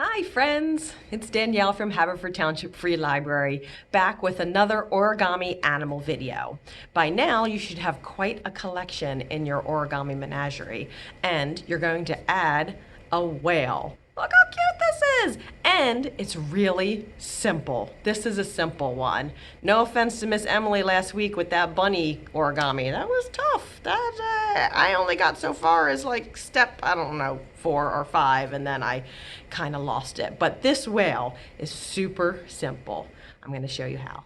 Hi friends, it's Danielle from Haverford Township Free Library, back with another origami animal video. By now you should have quite a collection in your origami menagerie, and you're going to add a whale. Look how cute this is! And it's really simple. This is a simple one. No offense to Miss Emily last week with that bunny origami. That was tough. I only got so far as like step, I don't know, 4 or 5, and then I kind of lost it. But this whale is super simple. I'm going to show you how.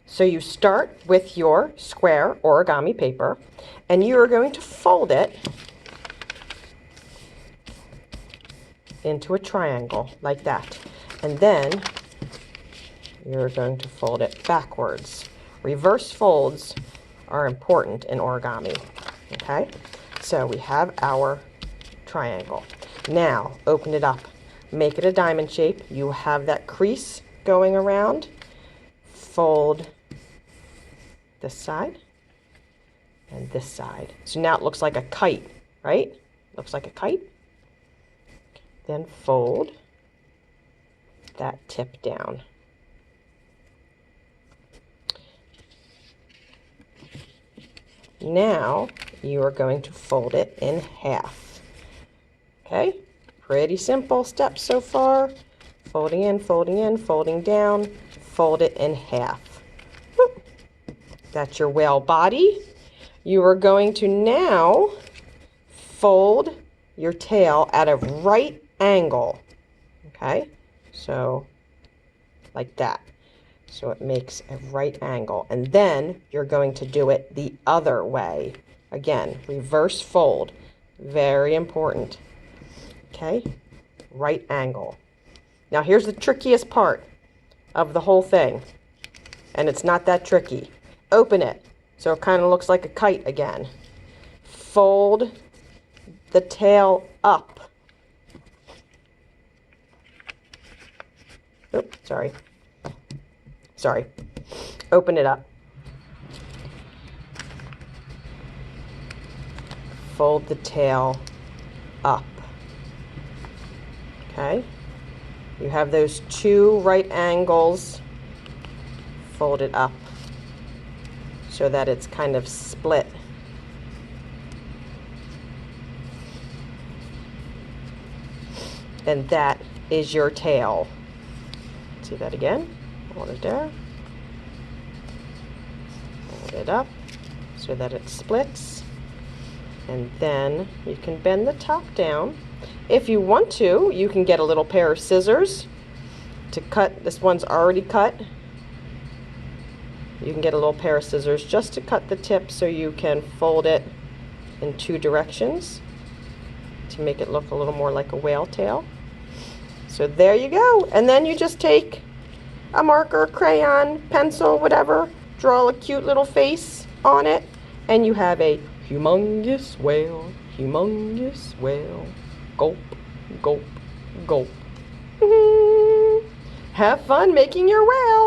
So you start with your square origami paper, and you are going to fold it into a triangle like that, and then you're going to fold it backwards. Reverse folds are important in origami. Okay, so we have our triangle. Now open it up, make it a diamond shape. You have that crease going around. Fold this side and this side. So now it looks like a kite, right? Looks like a kite. Then fold that tip down. Now you are going to fold it in half. Okay, pretty simple steps so far. Folding in, folding down, fold it in half. Whoop. That's your whale body. You are going to now fold your tail at a right angle. Okay, so like that. So it makes a right angle, and then you're going to do it the other way. Again, reverse fold, very important. Okay, right angle. Now here's the trickiest part of the whole thing, and it's not that tricky. Open it so it kind of looks like a kite again. Fold the tail up. Oops, sorry. Open it up. Fold the tail up. Okay? You have those two right angles. Fold it up so that it's kind of split. And that is your tail. See that again? Hold it there. Hold it up so that it splits. And then you can bend the top down. If you want to, you can get a little pair of scissors to cut. This one's already cut. You can get a little pair of scissors just to cut the tip so you can fold it in 2 directions to make it look a little more like a whale tail. So there you go. And then you just take a marker, crayon, pencil, whatever, draw a cute little face on it, and you have a humongous whale, humongous whale. Gulp, gulp, gulp. Have fun making your whale.